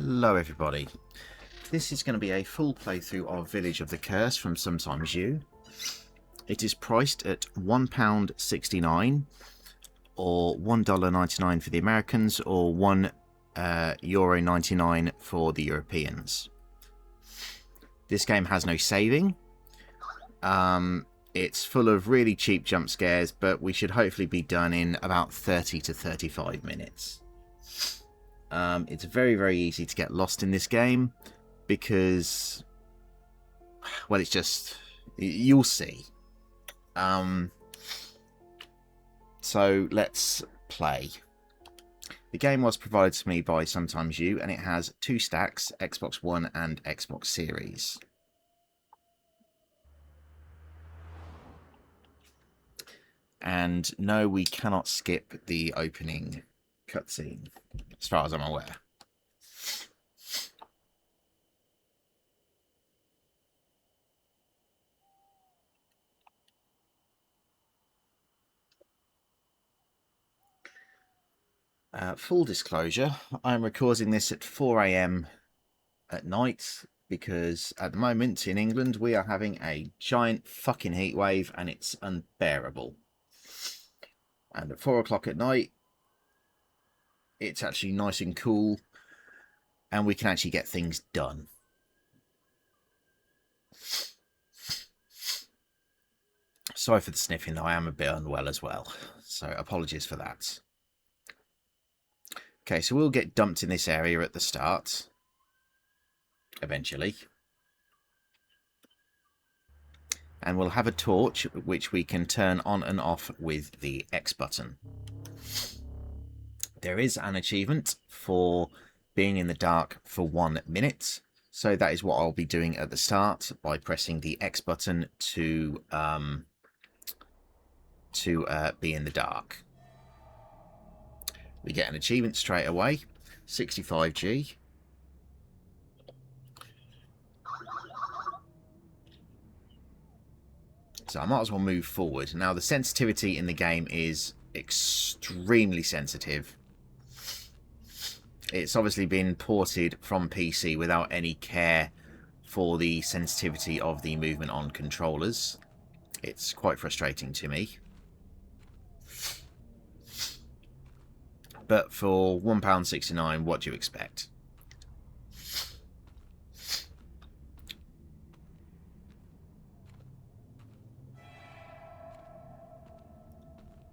Hello everybody. This is going to be a full playthrough of Village of the Curse from Sometimes You. It is priced at £1.69 or $1.99 for the Americans or €1.99 for the Europeans. This game has no saving. It's full of really cheap jump scares, but we should hopefully be done in about 30 to 35 minutes. It's very, very easy to get lost in this game because, well, it's just, you'll see. So let's play. The game was provided to me by Sometimes You, and it has 2 stacks, Xbox One and Xbox Series. And no, we cannot skip the opening cutscene, as far as I'm aware. Full disclosure, I'm recording this at 4 AM at night because at the moment in England we are having a giant fucking heat wave and it's unbearable. And at 4 o'clock at night it's actually nice and cool and we can actually get things done. Sorry for the sniffing though, I am a bit unwell as well, so apologies for that. Okay, so we'll get dumped in this area at the start, eventually. And we'll have a torch which we can turn on and off with the X button. There is an achievement for being in the dark for 1 minute. So that is what I'll be doing at the start by pressing the X button to be in the dark. We get an achievement straight away, 65G. So I might as well move forward. Now the sensitivity in the game is extremely sensitive. It's obviously been ported from PC without any care for the sensitivity of the movement on controllers. It's quite frustrating to me. But for £1.69, what do you expect?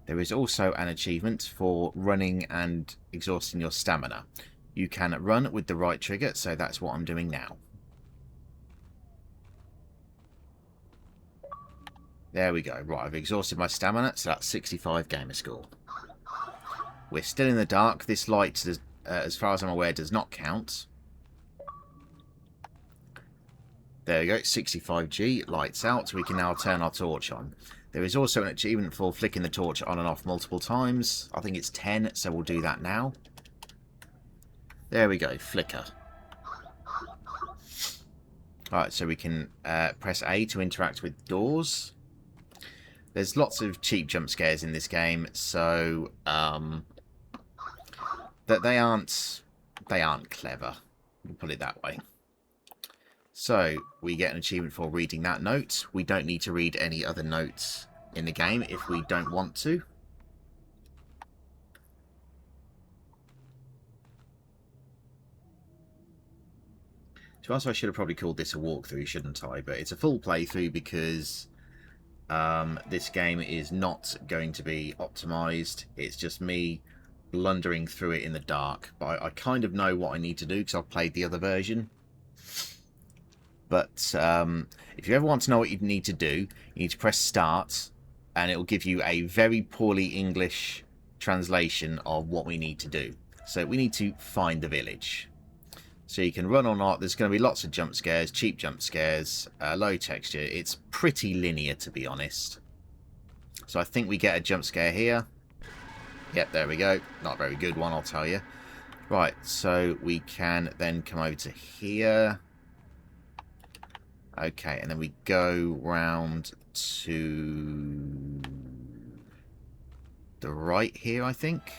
There is also an achievement for running and exhausting your stamina. You can run with the right trigger, so that's what I'm doing now. There we go. Right, I've exhausted my stamina, so that's 65 gamer score. We're still in the dark. This light, as far as I'm aware, does not count. There we go, 65G, lights out. We can now turn our torch on. There is also an achievement for flicking the torch on and off multiple times. I think it's 10, so we'll do that now. There we go, flicker. Alright, so we can press A to interact with doors. There's lots of cheap jump scares in this game, so that they aren't clever. We'll put it that way. So we get an achievement for reading that note. We don't need to read any other notes in the game if we don't want to. To us, I should have probably called this a walkthrough, shouldn't I? But it's a full playthrough because this game is not going to be optimized. It's just me blundering through it in the dark. But I kind of know what I need to do because I've played the other version. But if you ever want to know what you need to do, you need to press start and it will give you a very poorly English translation of what we need to do. So we need to find the village. So you can run or not. There's going to be lots of jump scares, cheap jump scares, low texture. It's pretty linear, to be honest. So I think we get a jump scare here. Yep, there we go. Not a very good one, I'll tell you. Right, so we can then come over to here. Okay, and then we go round to the right here, I think.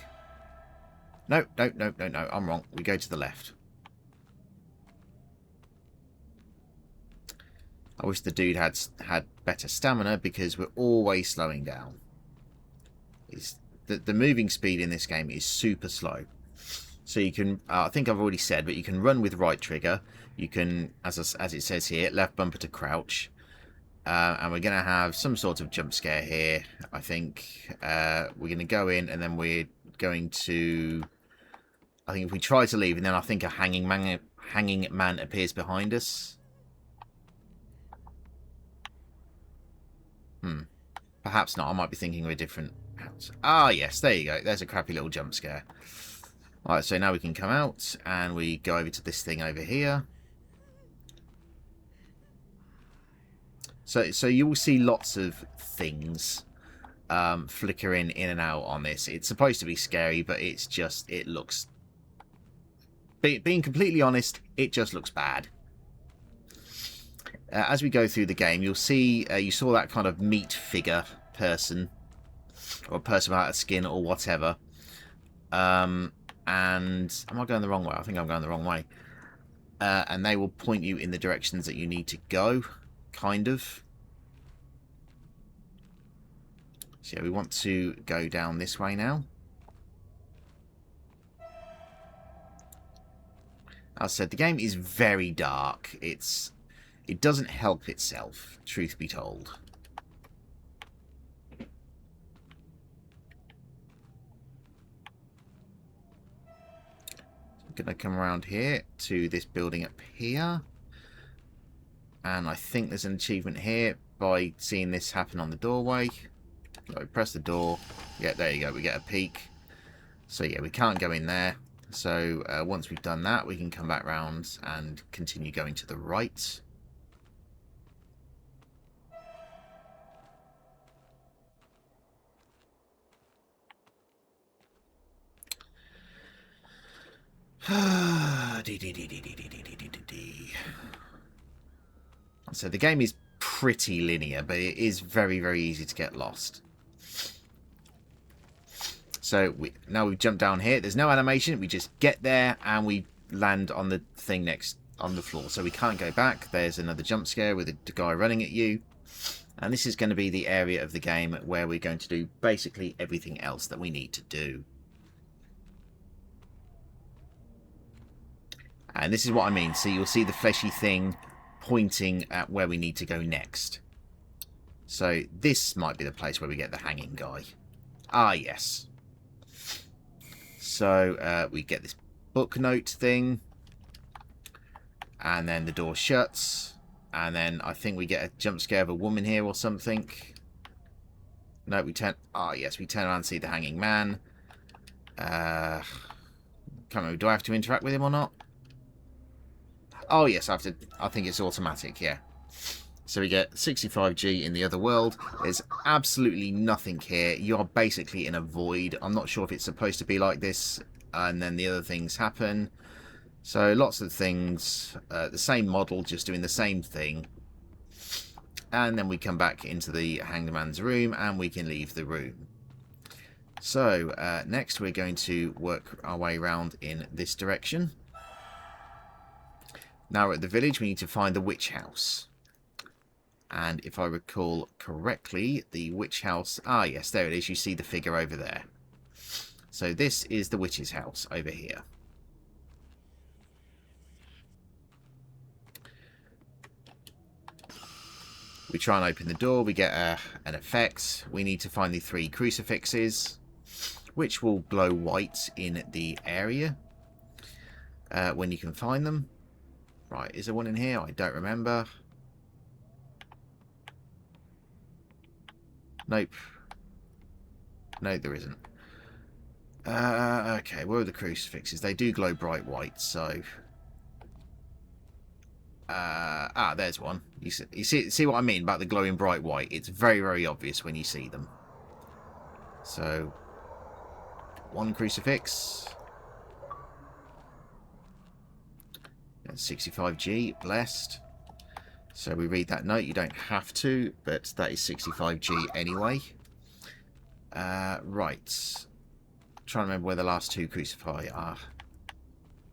No, I'm wrong. We go to the left. I wish the dude had better stamina, because we're always slowing down. The moving speed in this game is super slow. So you can, I think I've already said, but you can run with right trigger. You can, as it says here, left bumper to crouch. And we're going to have some sort of jump scare here, I think. We're going to go in, and then we're going to... I think if we try to leave, and then I think a hanging man appears behind us. Perhaps not. I might be thinking of a different house. Ah, yes, there you go. There's a crappy little jump scare. Alright, so now we can come out, and we go over to this thing over here. So you will see lots of things flickering in and out on this. It's supposed to be scary, but it's just, it looks... Being completely honest, it just looks bad. As we go through the game, you'll see, you saw that kind of meat figure person, or person without a skin, or whatever. And am I going the wrong way? I think I'm going the wrong way. And they will point you in the directions that you need to go, kind of. So yeah, we want to go down this way now. As I said, the game is very dark. It doesn't help itself, truth be told. I'm going to come around here to this building up here. And I think there's an achievement here by seeing this happen on the doorway. So press the door. Yeah, there you go. We get a peek. So yeah, we can't go in there. So once we've done that, we can come back round and continue going to the right. So the game is pretty linear, but it is very, very easy to get lost. So now we've jumped down here. There's no animation. We just get there and we land on the thing next on the floor. So we can't go back. There's another jump scare with a guy running at you. And this is going to be the area of the game where we're going to do basically everything else that we need to do. And this is what I mean. See, you'll see the fleshy thing pointing at where we need to go next. So this might be the place where we get the hanging guy. Ah, yes. So we get this book note thing. And then the door shuts. And then I think we get a jump scare of a woman here or something. No, we turn... Ah, yes, we turn around and see the hanging man. Can't remember. Do I have to interact with him or not? Oh, yes, I have to. I think it's automatic, yeah. So we get 65G in the other world. There's absolutely nothing here. You are basically in a void. I'm not sure if it's supposed to be like this, and then the other things happen. So lots of things, the same model, just doing the same thing. And then we come back into the hanged man's room, and we can leave the room. So next we're going to work our way around in this direction. Now we're at the village. We need to find the witch house. And if I recall correctly, the witch house... Ah, yes, there it is. You see the figure over there. So this is the witch's house over here. We try and open the door. We get an effect. We need to find the 3 crucifixes, which will glow white in the area when you can find them. Right, is there one in here? I don't remember. Nope. No, there isn't. Okay, where are the crucifixes? They do glow bright white, so... there's one. You see what I mean about the glowing bright white? It's very, very obvious when you see them. So, 1 crucifix. 65G, blessed. So we read that note. You don't have to, but that is 65G anyway. Right. Trying to remember where the last 2 crucify are.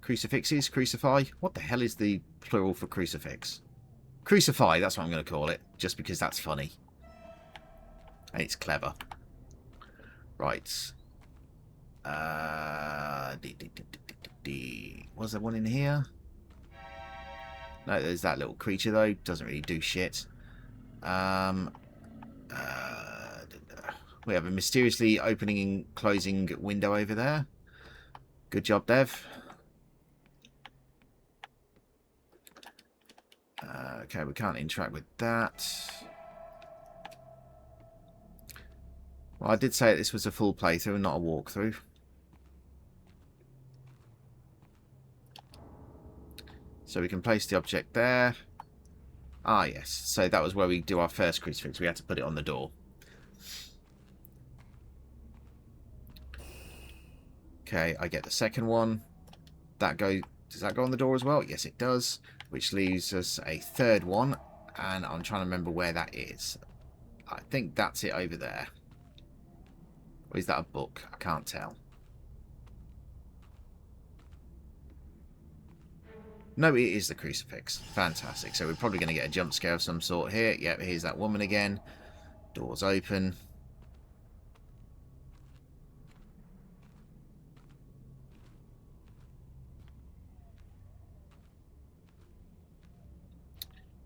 Crucifixes? Crucify? What the hell is the plural for crucifix? Crucify, that's what I'm going to call it. Just because that's funny. And it's clever. Right. Was there one in here? No, there's that little creature though. Doesn't really do shit. We have a mysteriously opening and closing window over there. Good job, Dev. Okay, we can't interact with that. Well, I did say this was a full playthrough and not a walkthrough. So we can place the object there. Ah, yes. So that was where we do our first crucifix. We had to put it on the door. Okay, I get the second one. Does that go on the door as well? Yes, it does. Which leaves us a third one. And I'm trying to remember where that is. I think that's it over there. Or is that a book? I can't tell. No, it is the crucifix. Fantastic. So we're probably going to get a jump scare of some sort here. Yep, here's that woman again. Doors open.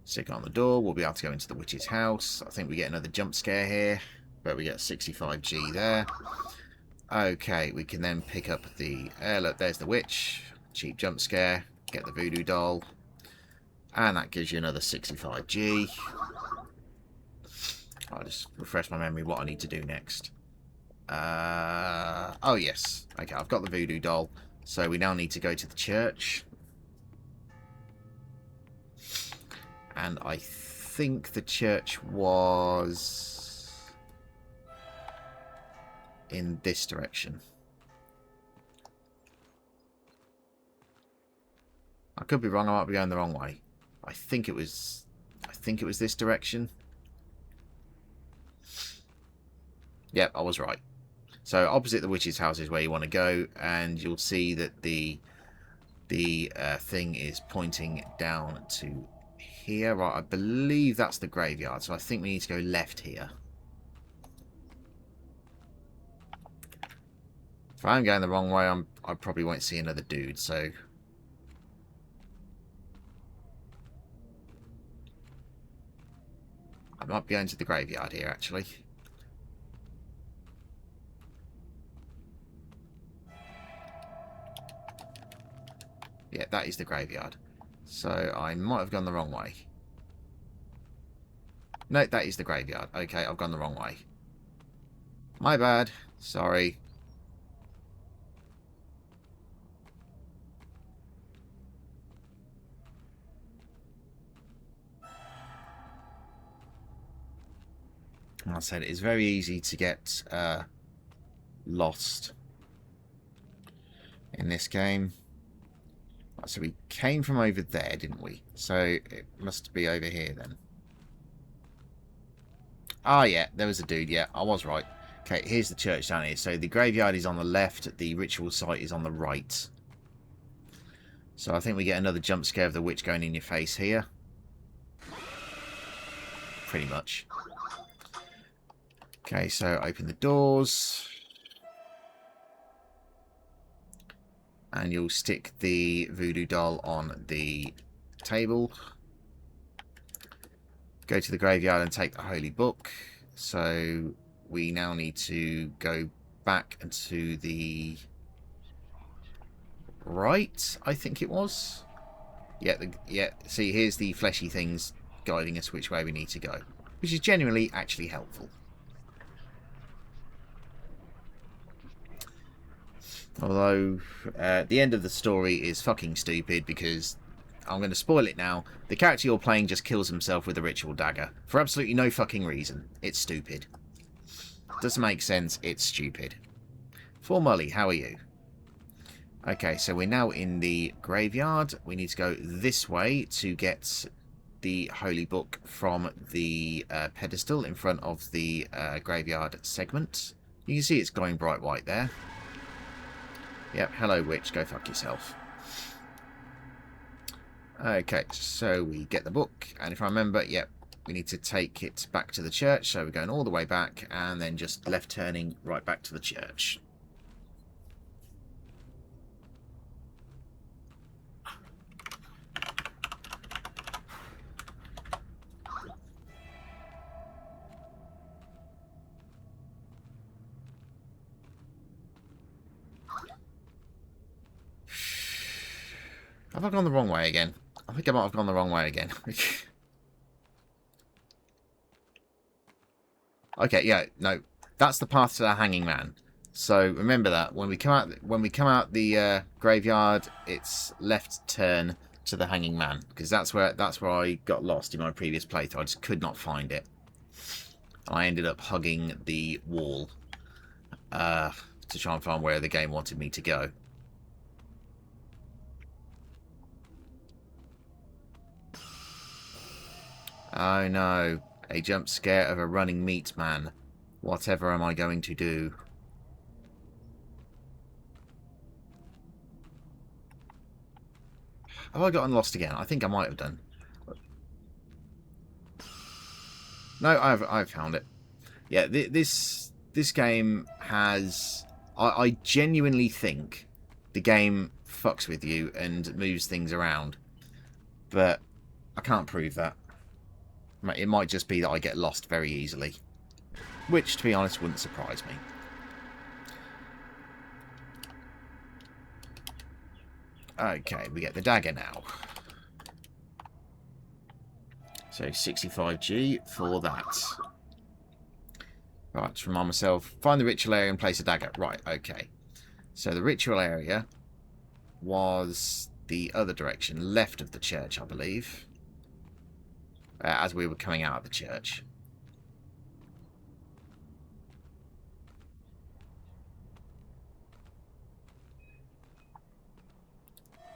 Stick on the door. We'll be able to go into the witch's house. I think we get another jump scare here. But we get 65G there. Okay, we can then pick up the... look, there's the witch. Cheap jump scare. Get the voodoo doll. And that gives you another 65G. I'll just refresh my memory what I need to do next. Oh, yes. Okay, I've got the voodoo doll. So we now need to go to the church. And I think the church was in this direction. I could be wrong. I might be going the wrong way. I think it was this direction. Yep, I was right. So opposite the witch's house is where you want to go, and you'll see that the thing is pointing down to here. Right, I believe that's the graveyard, so I think we need to go left here. If I'm going the wrong way, I probably won't see another dude, so... I might be going to the graveyard here, actually. Yeah, that is the graveyard. So I might have gone the wrong way. No, that is the graveyard. Okay, I've gone the wrong way. My bad. Sorry. Like I said, it's very easy to get lost in this game. So we came from over there, didn't we? So it must be over here then. Ah, yeah, there was a dude. Yeah, I was right. Okay, here's the church down here. So the graveyard is on the left. The ritual site is on the right. So I think we get another jump scare of the witch going in your face here. Pretty much. Okay, so open the doors. And you'll stick the voodoo doll on the table. Go to the graveyard and take the holy book. So we now need to go back into the right, I think it was. Yeah, see, here's the fleshy things guiding us which way we need to go. Which is genuinely actually helpful. Although, the end of the story is fucking stupid because, I'm going to spoil it now, the character you're playing just kills himself with a ritual dagger. For absolutely no fucking reason. It's stupid. Doesn't make sense, it's stupid. For Molly, how are you? Okay, so we're now in the graveyard. We need to go this way to get the holy book from the pedestal in front of the graveyard segment. You can see it's glowing bright white there. Yep, hello witch, go fuck yourself. Okay, so we get the book, and if I remember, yep, we need to take it back to the church, so we're going all the way back, and then just left turning right back to the church. Have I gone the wrong way again? I think I might have gone the wrong way again. Okay, yeah, no, that's the path to the hanging man. So remember that when we come out the graveyard, it's left turn to the hanging man, because that's where I got lost in my previous playthrough. I just could not find it. I ended up hugging the wall to try and find where the game wanted me to go. Oh no, a jump scare of a running meat man. Whatever am I going to do? Have I gotten lost again? I think I might have done. No, I've found it. Yeah, this game has... I genuinely think the game fucks with you and moves things around. But I can't prove that. It might just be that I get lost very easily. Which, to be honest, wouldn't surprise me. Okay, we get the dagger now. So 65G for that. Right, to remind myself, find the ritual area and place a dagger. Right, okay. So the ritual area was the other direction, left of the church, I believe. As we were coming out of the church.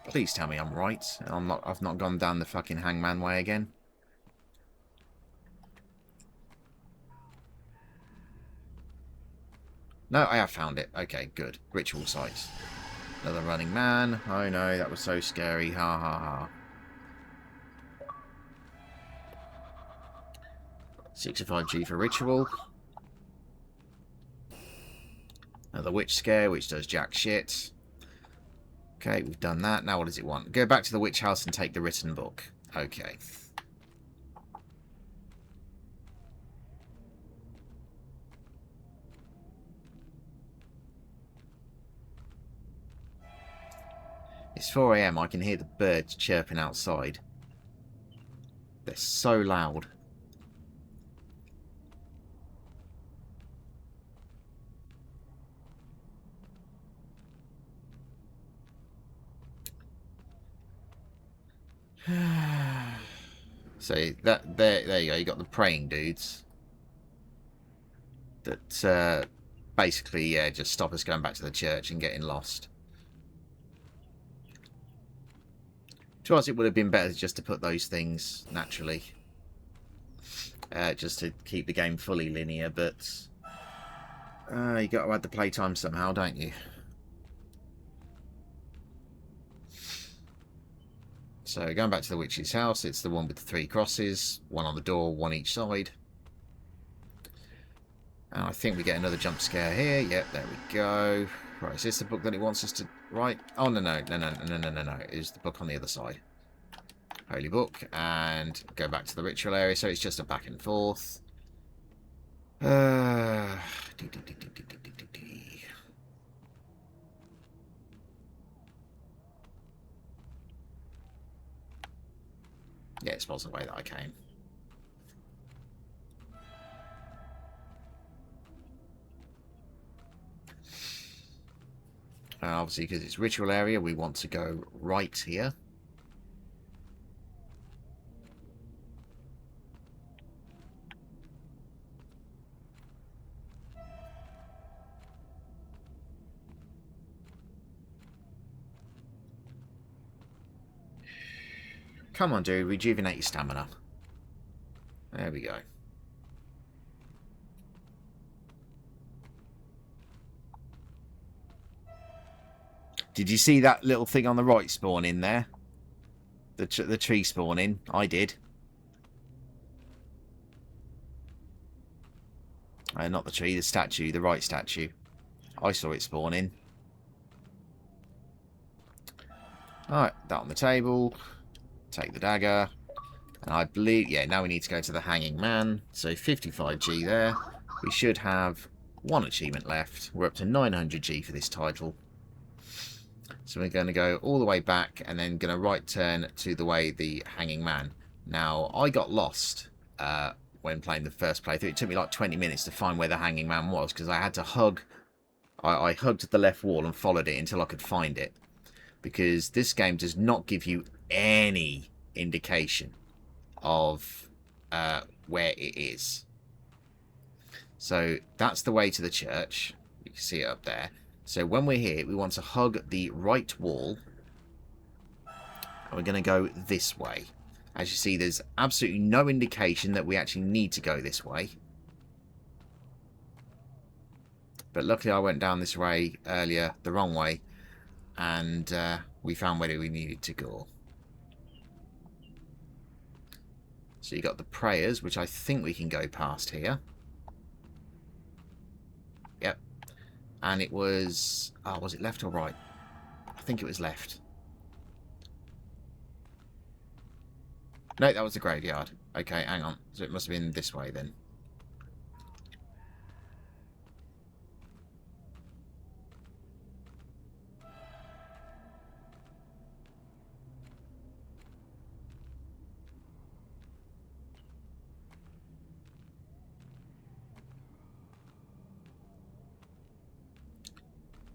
Please tell me I'm right. I've not gone down the fucking hangman way again. No, I have found it. Okay, good. Ritual site. Another running man. Oh no, that was so scary. Ha ha ha. 65G for ritual. Another witch scare, which does jack shit. Okay, we've done that. Now what does it want? Go back to the witch house and take the written book. Okay. It's 4 AM. I can hear the birds chirping outside. They're so loud. So there you go. You got the praying dudes that basically just stop us going back to the church and getting lost. To us, it would have been better just to put those things naturally, just to keep the game fully linear. But you got to add the playtime somehow, don't you? So going back to the witch's house, it's the one with the 3 crosses, one on the door, one each side. And I think we get another jump scare here. Yep, there we go. Right, is this the book that it wants us to write? Oh, no. It's the book on the other side. Holy book. And go back to the ritual area. So it's just a back and forth. Yeah, it's the way that I came. Obviously, because it's ritual area, we want to go right here. Come on, dude. Rejuvenate your stamina. There we go. Did you see that little thing on the right spawn in there? the tree spawning. I did. Not the tree, the statue, the right statue. I saw it spawning. Alright, that on the table. Take the dagger. And I believe, yeah, now we need to go to the hanging man. So 55G there. We should have one achievement left. We're up to 900G for this title. So we're going to go all the way back and then going to right turn to the way the hanging man. Now, I got lost when playing the first playthrough. It took me like 20 minutes to find where the hanging man was because I had to hug. I hugged the left wall and followed it until I could find it. Because this game does not give you any indication of where it is. So that's the way to the church. You can see it up there. So when we're here, we want to hug the right wall. And we're going to go this way. As you see, there's absolutely no indication that we actually need to go this way. But luckily I went down this way earlier, the wrong way. And we found where we needed to go. So you got the prayers, which I think we can go past here. Yep. And it was... oh, was it left or right? I think it was left. No, that was the graveyard. Okay, hang on. So it must have been this way then.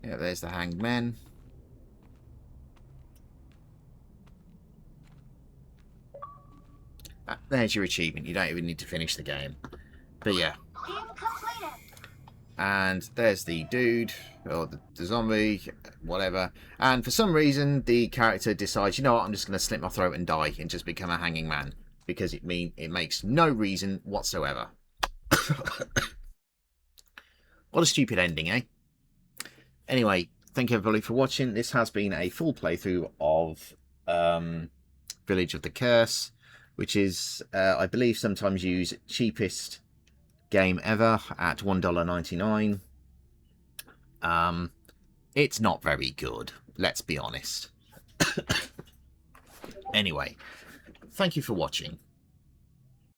Yeah, there's the hanged men. There's your achievement. You don't even need to finish the game. But yeah. And there's the dude, or the zombie, whatever. And for some reason, the character decides, you know what, I'm just going to slit my throat and die and just become a hanging man. Because it makes no reason whatsoever. What a stupid ending, eh? Anyway, thank you everybody for watching. This has been a full playthrough of Village of the Curse, which is, I believe, sometimes used cheapest game ever at $1.99. It's not very good, let's be honest. Anyway, thank you for watching.